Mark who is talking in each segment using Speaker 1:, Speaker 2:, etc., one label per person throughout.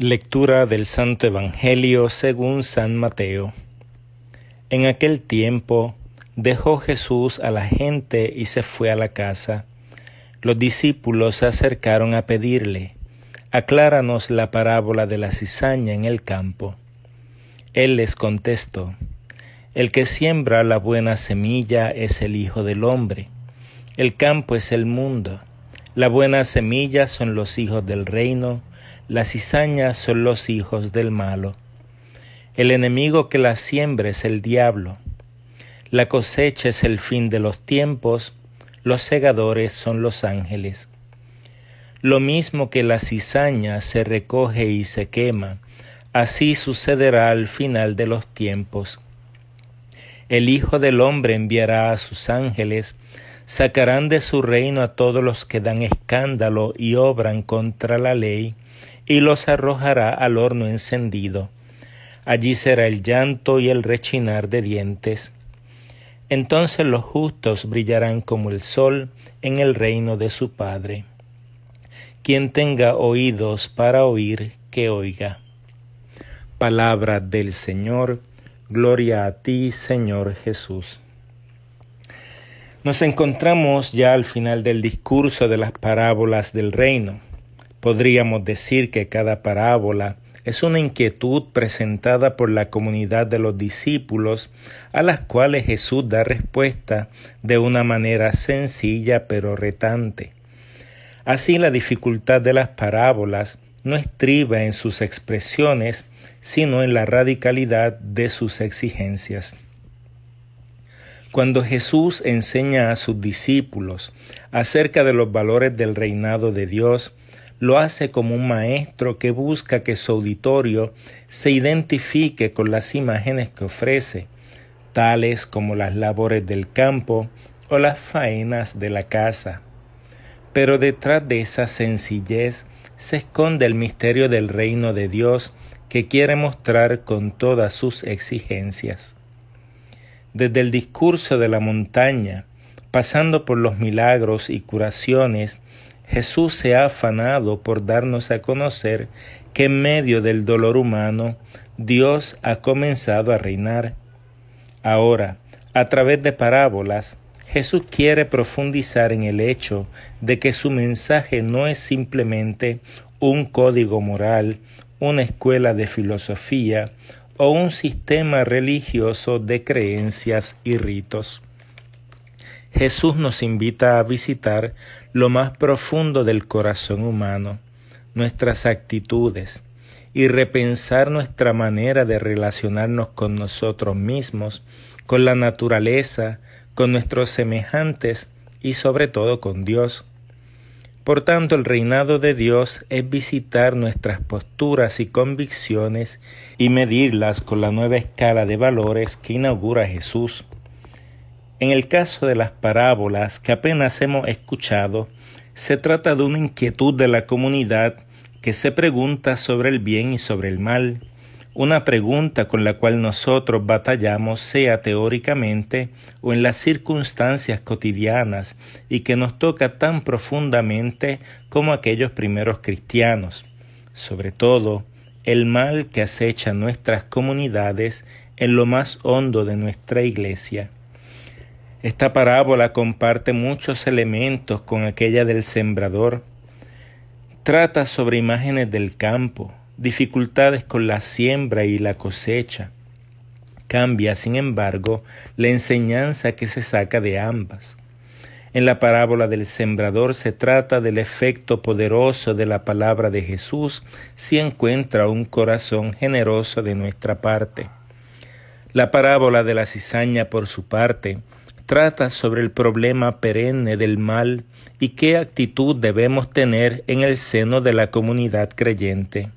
Speaker 1: Lectura del Santo Evangelio según San Mateo. En aquel tiempo dejó Jesús a la gente y se fue a la casa. Los discípulos se acercaron a pedirle: «Acláranos la parábola de la cizaña en el campo». Él les contestó: «El que siembra la buena semilla es el Hijo del Hombre. El campo es el mundo. La buena semilla son los hijos del reino, las cizañas son los hijos del malo. El enemigo que la siembra es el diablo. La cosecha es el fin de los tiempos, los segadores son los ángeles. Lo mismo que la cizaña se recoge y se quema, así sucederá al final de los tiempos. El Hijo del Hombre enviará a sus ángeles, sacarán de su reino a todos los que dan escándalo y obran contra la ley, y los arrojará al horno encendido. Allí será el llanto y el rechinar de dientes. Entonces los justos brillarán como el sol en el reino de su Padre. Quien tenga oídos para oír, que oiga». Palabra del Señor. Gloria a ti, Señor Jesús. Nos encontramos ya al final del discurso de las parábolas del reino. Podríamos decir que cada parábola es una inquietud presentada por la comunidad de los discípulos, a las cuales Jesús da respuesta de una manera sencilla pero retante. Así, la dificultad de las parábolas no estriba en sus expresiones, sino en la radicalidad de sus exigencias. Cuando Jesús enseña a sus discípulos acerca de los valores del reinado de Dios, lo hace como un maestro que busca que su auditorio se identifique con las imágenes que ofrece, tales como las labores del campo o las faenas de la casa. Pero detrás de esa sencillez se esconde el misterio del reino de Dios que quiere mostrar con todas sus exigencias. Desde el discurso de la montaña, pasando por los milagros y curaciones, Jesús se ha afanado por darnos a conocer que en medio del dolor humano, Dios ha comenzado a reinar. Ahora, a través de parábolas, Jesús quiere profundizar en el hecho de que su mensaje no es simplemente un código moral, una escuela de filosofía o un sistema religioso de creencias y ritos. Jesús nos invita a visitar lo más profundo del corazón humano, nuestras actitudes, y repensar nuestra manera de relacionarnos con nosotros mismos, con la naturaleza, con nuestros semejantes y sobre todo con Dios. Por tanto, el reinado de Dios es visitar nuestras posturas y convicciones y medirlas con la nueva escala de valores que inaugura Jesús. En el caso de las parábolas que apenas hemos escuchado, se trata de una inquietud de la comunidad que se pregunta sobre el bien y sobre el mal, una pregunta con la cual nosotros batallamos, sea teóricamente o en las circunstancias cotidianas, y que nos toca tan profundamente como aquellos primeros cristianos, sobre todo el mal que acecha nuestras comunidades en lo más hondo de nuestra iglesia. Esta parábola comparte muchos elementos con aquella del sembrador. Trata sobre imágenes del campo, dificultades con la siembra y la cosecha. Cambia, sin embargo, la enseñanza que se saca de ambas. En la parábola del sembrador se trata del efecto poderoso de la palabra de Jesús si encuentra un corazón generoso de nuestra parte. La parábola de la cizaña, por su parte, trata sobre el problema perenne del mal y qué actitud debemos tener en el seno de la comunidad creyente.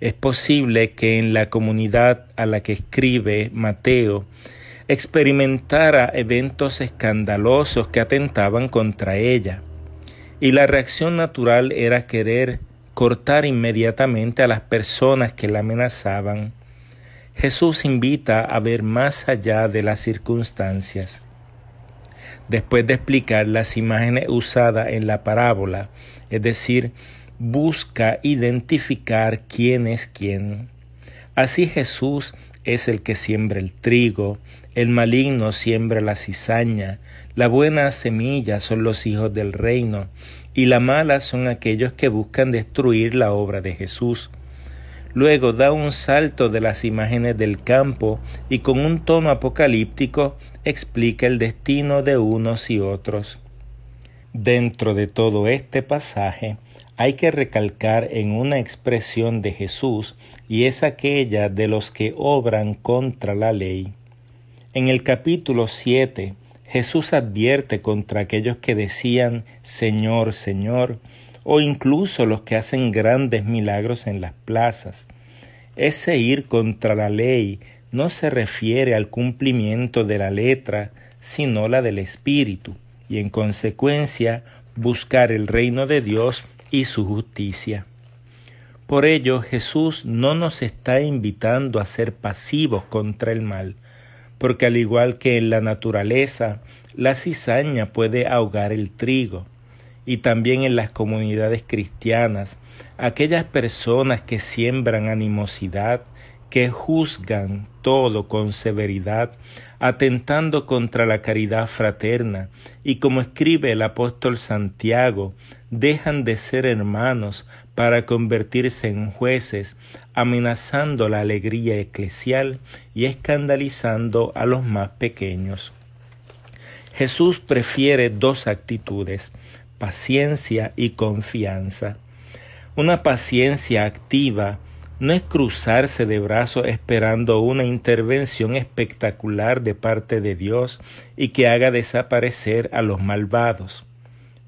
Speaker 1: Es posible que en la comunidad a la que escribe Mateo experimentara eventos escandalosos que atentaban contra ella, y la reacción natural era querer cortar inmediatamente a las personas que la amenazaban. Jesús invita a ver más allá de las circunstancias. Después de explicar las imágenes usadas en la parábola, es decir, busca identificar quién es quién. Así Jesús es el que siembra el trigo, el maligno siembra la cizaña, la buena semilla son los hijos del reino, y la mala son aquellos que buscan destruir la obra de Jesús. Luego da un salto de las imágenes del campo y con un tono apocalíptico explica el destino de unos y otros. Dentro de todo este pasaje hay que recalcar en una expresión de Jesús y es aquella de los que obran contra la ley. En el capítulo 7, Jesús advierte contra aquellos que decían Señor, Señor, o incluso los que hacen grandes milagros en las plazas. Ese ir contra la ley no se refiere al cumplimiento de la letra, sino la del Espíritu, y en consecuencia buscar el reino de Dios y su justicia. Por ello, Jesús no nos está invitando a ser pasivos contra el mal, porque al igual que en la naturaleza, la cizaña puede ahogar el trigo, y también en las comunidades cristianas, aquellas personas que siembran animosidad, que juzgan todo con severidad, atentando contra la caridad fraterna, y como escribe el apóstol Santiago, dejan de ser hermanos para convertirse en jueces, amenazando la alegría eclesial y escandalizando a los más pequeños. Jesús prefiere dos actitudes, paciencia y confianza. Una paciencia activa no es cruzarse de brazos esperando una intervención espectacular de parte de Dios y que haga desaparecer a los malvados.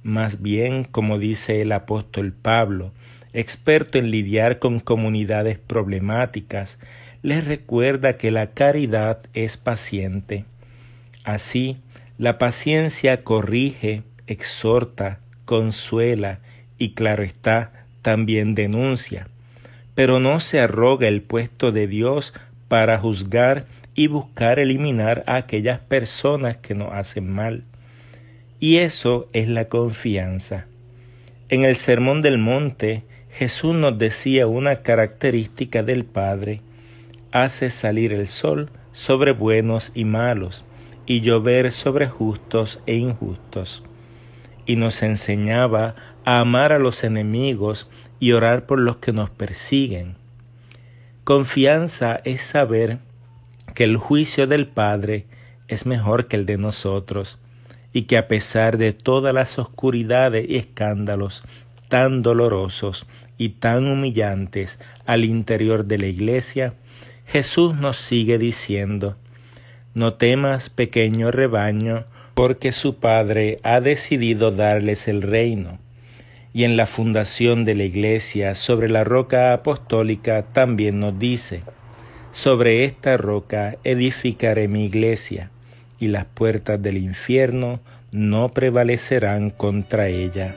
Speaker 1: Más bien, como dice el apóstol Pablo, experto en lidiar con comunidades problemáticas, les recuerda que la caridad es paciente. Así, la paciencia corrige, exhorta, consuela y, claro está, también denuncia, pero no se arroga el puesto de Dios para juzgar y buscar eliminar a aquellas personas que nos hacen mal. Y eso es la confianza. En el Sermón del Monte, Jesús nos decía una característica del Padre: hace salir el sol sobre buenos y malos, y llover sobre justos e injustos. Y nos enseñaba a amar a los enemigos y orar por los que nos persiguen. Confianza es saber que el juicio del Padre es mejor que el de nosotros, y que a pesar de todas las oscuridades y escándalos tan dolorosos y tan humillantes al interior de la Iglesia, Jesús nos sigue diciendo: no temas, pequeño rebaño, porque su Padre ha decidido darles el reino. Y en la fundación de la Iglesia sobre la roca apostólica también nos dice: sobre esta roca edificaré mi Iglesia, y las puertas del infierno no prevalecerán contra ella.